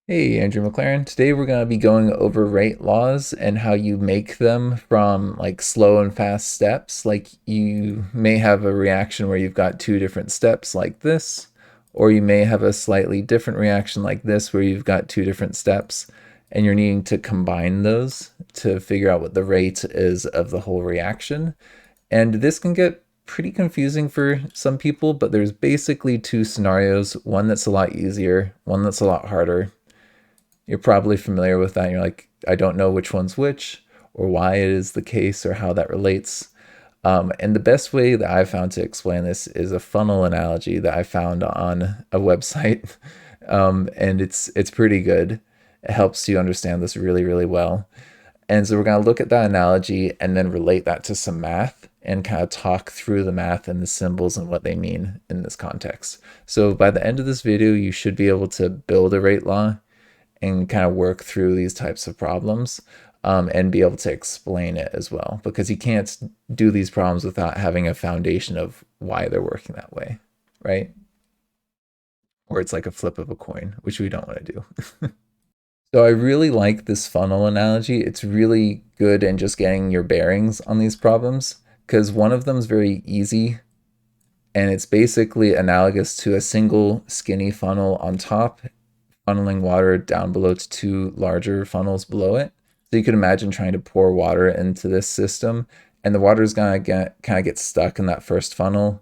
Hey, Andrew McLaren. Today we're going to be going over rate laws and how you make them from like slow and fast steps. Like you may have a reaction where you've got two different steps like this, or you may have a slightly different reaction like this where you've got two different steps and you're needing to combine those to figure out what the rate is of the whole reaction. And this can get pretty confusing for some people, but there's basically two scenarios, one that's a lot easier, one that's a lot harder. You're probably familiar with that. And you're like, I don't know which one's which or why it is the case or how that relates. And the best way that I've found to explain this is a funnel analogy that I found on a website. And it's pretty good. It helps you understand this really, really well. And so we're going to look at that analogy and then relate that to some math and kind of talk through the math and the symbols and what they mean in this context. So by the end of this video, you should be able to build a rate law and kind of work through these types of problems, and be able to explain it as well, because you can't do these problems without having a foundation of why they're working that way, right? Or it's like a flip of a coin, which we don't want to do. So I really like this funnel analogy. It's really good in just getting your bearings on these problems because one of them is very easy and it's basically analogous to a single skinny funnel on top funneling water down below to two larger funnels below it. So you could imagine trying to pour water into this system, and the water is gonna get stuck in that first funnel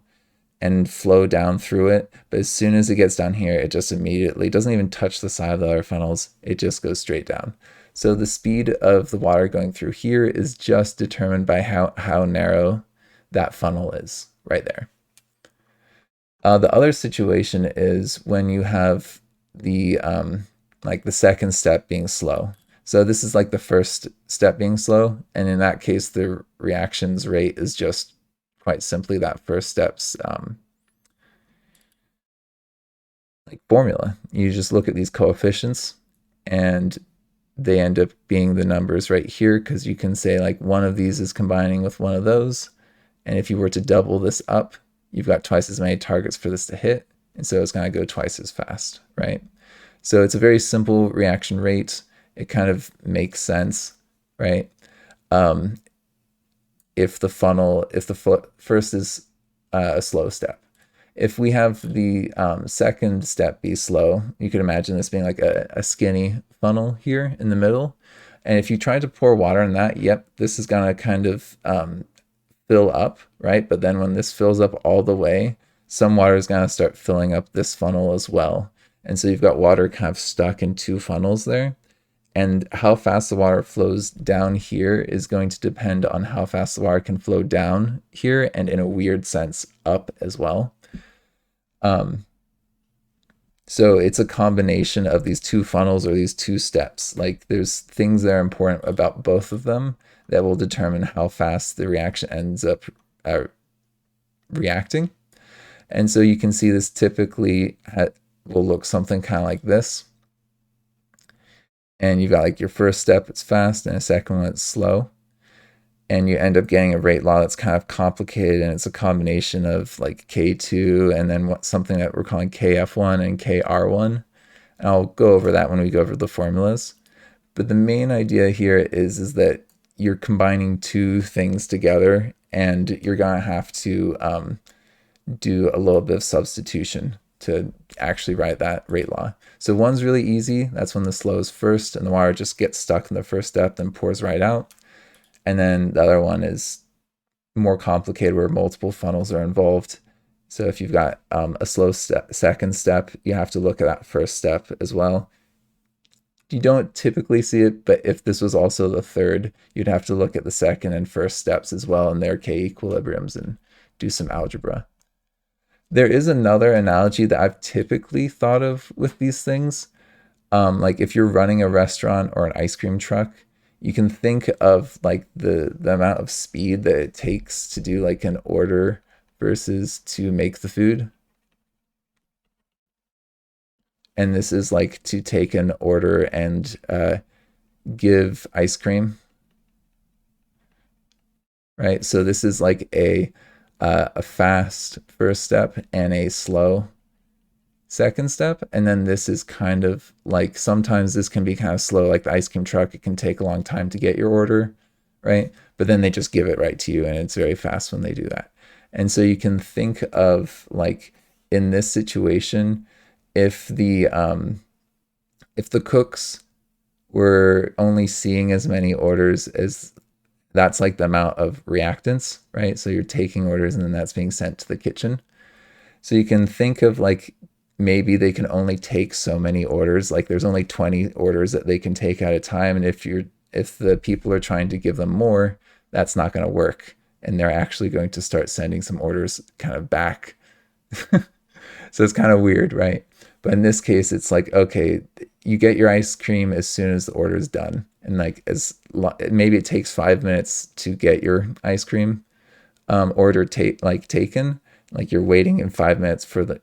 and flow down through it. But as soon as it gets down here, it just immediately doesn't even touch the side of the other funnels. It just goes straight down. So the speed of the water going through here is just determined by how narrow that funnel is right there. The other situation is when you have the like the second step being slow. So this is like the first step being slow, and in that case, the reactions rate is just quite simply that first step's like formula. You just look at these coefficients, and they end up being the numbers right here because you can say like one of these is combining with one of those, and if you were to double this up, you've got twice as many targets for this to hit, and so it's going to go twice as fast, right? So it's a very simple reaction rate. It kind of makes sense, right? Um, if the first is a slow step. If we have the second step be slow, you could imagine this being like a skinny funnel here in the middle. And if you try to pour water in that, yep, this is going to kind of fill up, right? But then when this fills up all the way, some water is going to start filling up this funnel as well. And so you've got water kind of stuck in two funnels there. And how fast the water flows down here is going to depend on how fast the water can flow down here and in a weird sense up as well. Um, so it's a combination of these two funnels or these two steps. Like there's things that are important about both of them that will determine how fast the reaction ends up reacting. And so you can see this typically will look something kind of like this. And you've got like your first step, it's fast, and a second one, it's slow. And you end up getting a rate law that's kind of complicated, and it's a combination of like K2 and then something that we're calling KF1 and KR1. And I'll go over that when we go over the formulas. But the main idea here is that you're combining two things together, and you're gonna have to do a little bit of substitution to actually write that rate law. So one's really easy. That's when the slow is first and the water just gets stuck in the first step, then pours right out. And then the other one is more complicated where multiple funnels are involved. So if you've got a slow second step, you have to look at that first step as well. You don't typically see it, but if this was also the third, you'd have to look at the second and first steps as well and their K equilibriums and do some algebra. There is another analogy that I've typically thought of with these things. Like if you're running a restaurant or an ice cream truck, you can think of like the amount of speed that it takes to do like an order versus to make the food. And this is like to take an order and give ice cream, right? So this is like a fast first step and a slow second step. And then this is kind of like sometimes this can be kind of slow, like the ice cream truck, it can take a long time to get your order, right? But then they just give it right to you and it's very fast when they do that. And so you can think of like in this situation, if the cooks were only seeing as many orders as that's like the amount of reactants, right? So you're taking orders and then that's being sent to the kitchen. So you can think of like maybe they can only take so many orders. Like there's only 20 orders that they can take at a time. And if the people are trying to give them more, that's not going to work. And they're actually going to start sending some orders kind of back. So it's kind of weird, right? But in this case, it's like, okay, you get your ice cream as soon as the order is done. And like maybe it takes 5 minutes to get your ice cream order taken. Like you're waiting in 5 minutes for the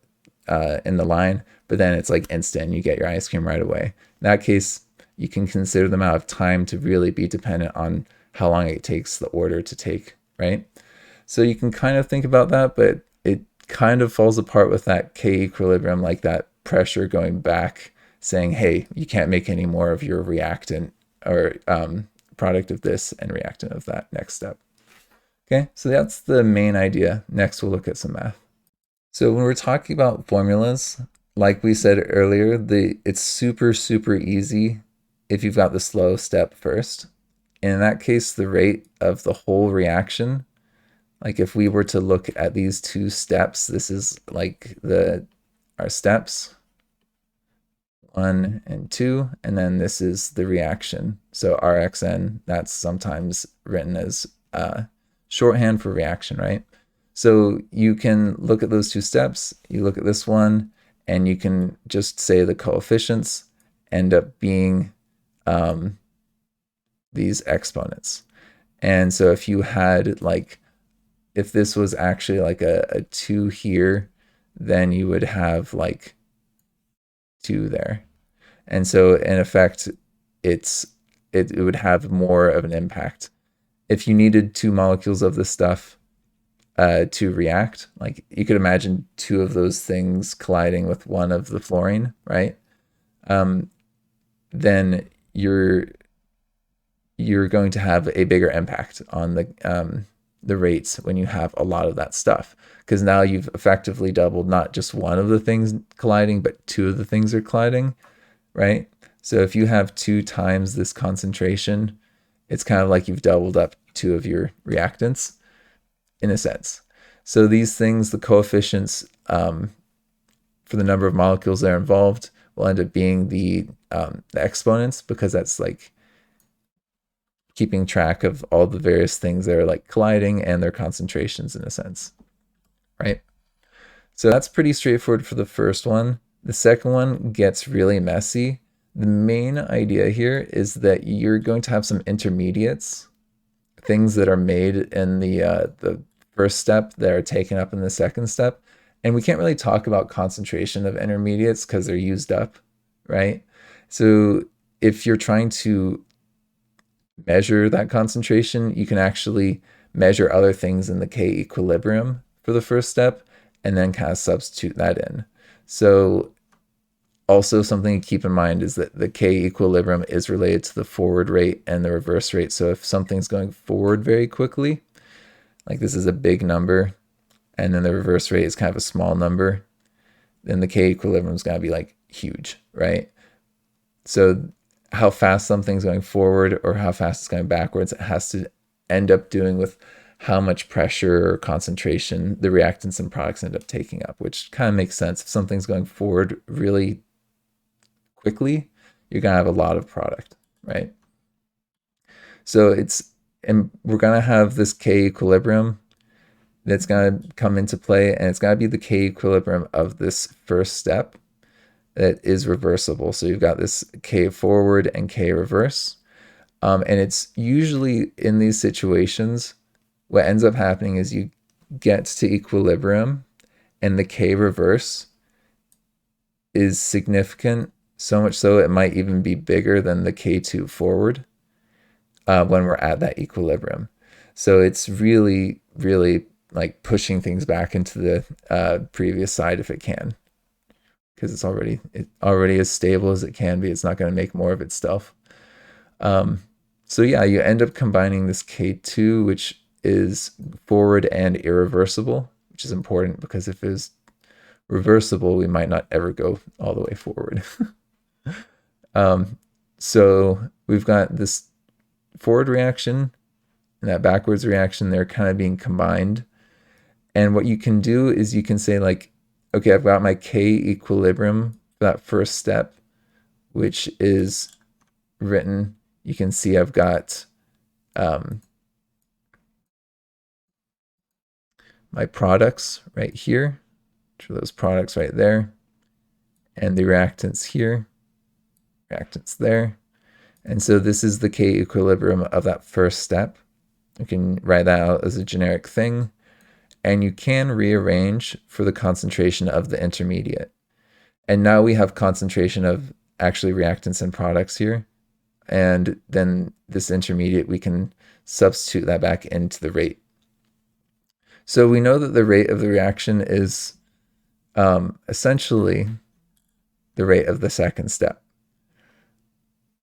in the line, but then it's like instant. You get your ice cream right away. In that case, you can consider the amount of time to really be dependent on how long it takes the order to take, right? So you can kind of think about that, but it kind of falls apart with that K equilibrium, like that pressure going back saying, hey, you can't make any more of your reactant or product of this and reactant of that next step. Okay, so that's the main idea. Next, we'll look at some math. So when we're talking about formulas, like we said earlier, it's super, super easy if you've got the slow step first. And in that case, the rate of the whole reaction, like if we were to look at these two steps, this is like our steps, 1 and 2, and then this is the reaction. So RxN, that's sometimes written as shorthand for reaction, right? So you can look at those two steps, you look at this one, and you can just say the coefficients end up being these exponents. And so if you had like, if this was actually like a 2 here, then you would have like 2 there. And so in effect, it would have more of an impact. If you needed 2 molecules of this stuff to react, like you could imagine 2 of those things colliding with 1 of the fluorine, right? Then you're going to have a bigger impact on the rates when you have a lot of that stuff, because now you've effectively doubled not just 1 of the things colliding, but 2 of the things are colliding, right? So if you have 2 times this concentration, it's kind of like you've doubled up 2 of your reactants in a sense. So these things, the coefficients for the number of molecules that are involved will end up being the exponents, because that's like keeping track of all the various things that are like colliding and their concentrations in a sense, right? So that's pretty straightforward for the first one. The second one gets really messy. The main idea here is that you're going to have some intermediates, things that are made in the first step that are taken up in the second step. And we can't really talk about concentration of intermediates because they're used up, right? So if you're trying to measure that concentration, you can actually measure other things in the K equilibrium for the first step and then kind of substitute that in. So also something to keep in mind is that the K equilibrium is related to the forward rate and the reverse rate. So if something's going forward very quickly, like this is a big number, and then the reverse rate is kind of a small number, then the K equilibrium is going to be like huge, right? So how fast something's going forward or how fast it's going backwards, it has to end up doing with how much pressure or concentration the reactants and products end up taking up, which kind of makes sense. If something's going forward really quickly, you're going to have a lot of product, right? So and we're going to have this K equilibrium that's going to come into play, and it's got to be the K equilibrium of this first step that is reversible. So you've got this K forward and K reverse. And it's usually in these situations, what ends up happening is you get to equilibrium and the K reverse is significant, so much so it might even be bigger than the K2 forward when we're at that equilibrium. So it's really, really like pushing things back into the previous side if it can. because it already as stable as it can be. It's not going to make more of itself. So yeah, you end up combining this K2, which is forward and irreversible, which is important because if it was reversible, we might not ever go all the way forward. So we've got this forward reaction and that backwards reaction. They're kind of being combined. And what you can do is you can say like, okay, I've got my K equilibrium for that first step, which is written. You can see I've got my products right here, which are those products right there, and the reactants here, reactants there. And so this is the K equilibrium of that first step. You can write that out as a generic thing, and you can rearrange for the concentration of the intermediate. And now we have concentration of actually reactants and products here. And then this intermediate, we can substitute that back into the rate. So we know that the rate of the reaction is essentially the rate of the second step.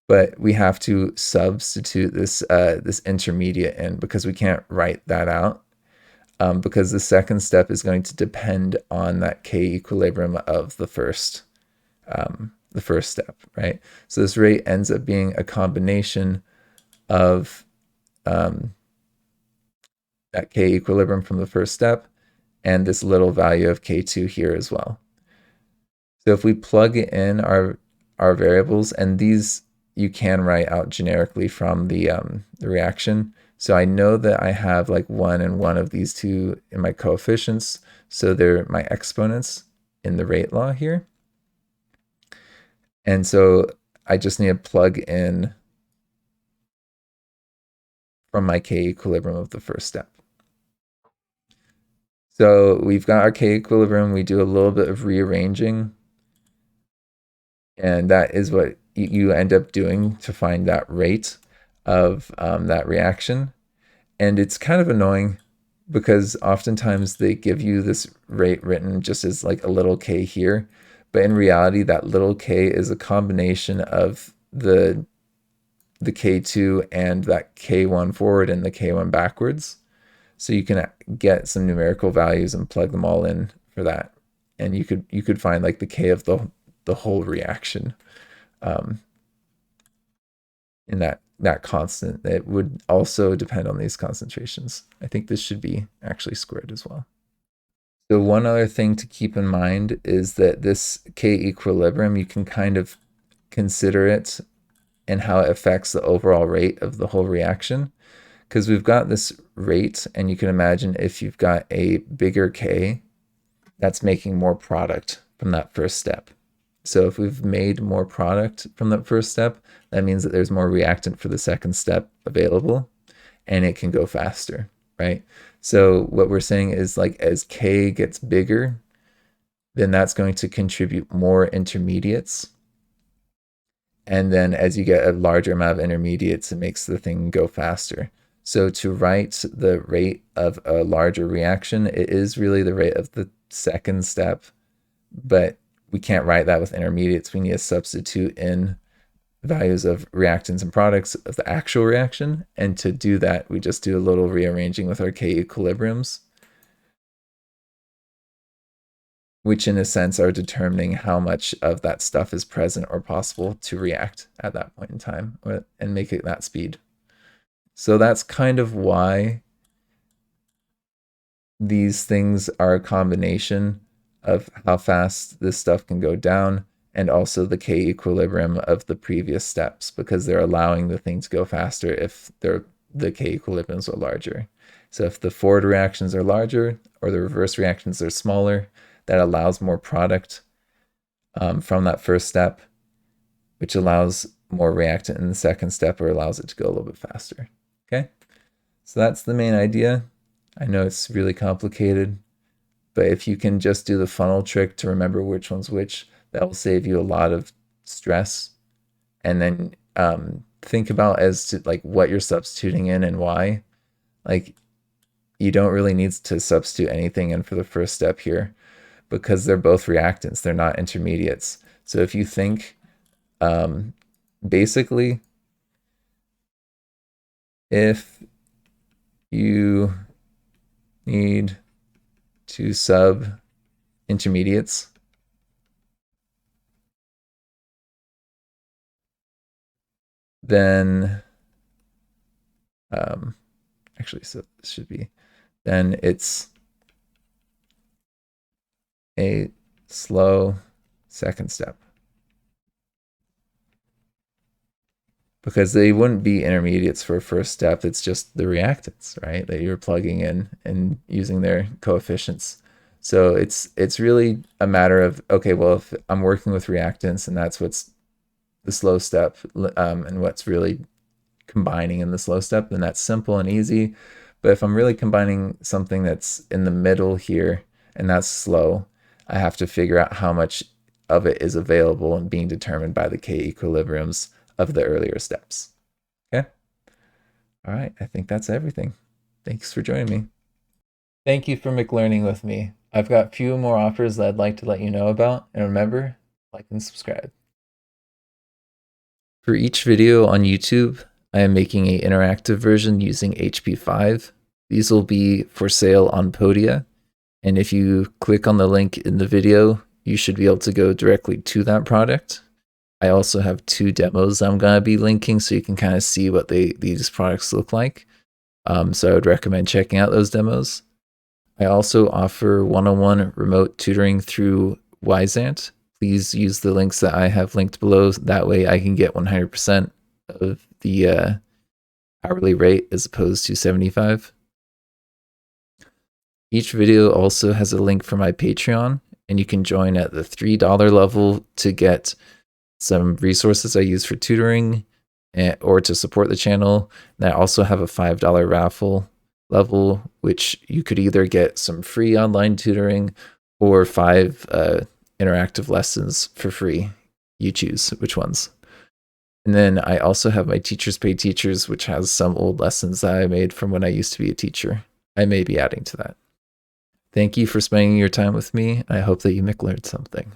But we have to substitute this this intermediate in because we can't write that out because the second step is going to depend on that K equilibrium of the first step, right? So this rate ends up being a combination of that K equilibrium from the first step and this little value of K2 here as well. So if we plug in our variables, and these you can write out generically from the reaction. So I know that I have like 1 and 1 of these two in my coefficients. So they're my exponents in the rate law here. And so I just need to plug in from my K equilibrium of the first step. So we've got our K equilibrium. We do a little bit of rearranging. And that is what you end up doing to find that rate of that reaction. And it's kind of annoying because oftentimes they give you this rate written just as like a little k here. But in reality, that little k is a combination of the K2 and that K1 forward and the K1 backwards. So you can get some numerical values and plug them all in for that. And you could find like the K of the whole reaction in that constant. It would also depend on these concentrations. I think this should be actually squared as well. So one other thing to keep in mind is that this K equilibrium, you can kind of consider it and how it affects the overall rate of the whole reaction. Because we've got this rate, and you can imagine if you've got a bigger K, that's making more product from that first step. So if we've made more product from that first step, that means that there's more reactant for the second step available, and it can go faster, right? So what we're saying is like as K gets bigger, then that's going to contribute more intermediates. And then as you get a larger amount of intermediates, it makes the thing go faster. So to write the rate of a larger reaction, it is really the rate of the second step, but we can't write that with intermediates. We need to substitute in values of reactants and products of the actual reaction. And to do that, we just do a little rearranging with our K equilibriums, which in a sense are determining how much of that stuff is present or possible to react at that point in time and make it that speed. So that's kind of why these things are a combination of how fast this stuff can go down and also the K equilibrium of the previous steps, because they're allowing the thing to go faster if the K equilibriums are larger. So if the forward reactions are larger or the reverse reactions are smaller, that allows more product from that first step, which allows more reactant in the second step or allows it to go a little bit faster. Okay, so that's the main idea. I know it's really complicated, but if you can just do the funnel trick to remember which one's which, that will save you a lot of stress. And then think about as to like what you're substituting in and why. Like you don't really need to substitute anything in for the first step here, because they're both reactants. They're not intermediates. So if you think, basically, if you need two sub intermediates, then actually, so this should be, then it's a slow second step, because they wouldn't be intermediates for a first step. It's just the reactants, right, that you're plugging in and using their coefficients. So it's really a matter of, okay, well, if I'm working with reactants and that's what's the slow step, and what's really combining in the slow step, then that's simple and easy. But if I'm really combining something that's in the middle here and that's slow, I have to figure out how much of it is available and being determined by the K equilibriums of the earlier steps. Okay. All right. I think that's everything. Thanks for joining me. Thank you for McLearning with me. I've got a few more offers that I'd like to let you know about. And remember, like and subscribe. For each video on YouTube, I am making an interactive version using HP5. These will be for sale on Podia. And if you click on the link in the video, you should be able to go directly to that product. I also have 2 demos I'm going to be linking so you can kind of see what these products look like. So I would recommend checking out those demos. I also offer one-on-one remote tutoring through Wyzant. Please use the links that I have linked below. That way I can get 100% of the hourly rate as opposed to 75. Each video also has a link for my Patreon, and you can join at the $3 level to get some resources I use for tutoring or to support the channel. And I also have a $5 raffle level, which you could either get some free online tutoring or 5 interactive lessons for free. You choose which ones. And then I also have my Teachers Pay Teachers, which has some old lessons that I made from when I used to be a teacher. I may be adding to that. Thank you for spending your time with me. I hope that you learned something.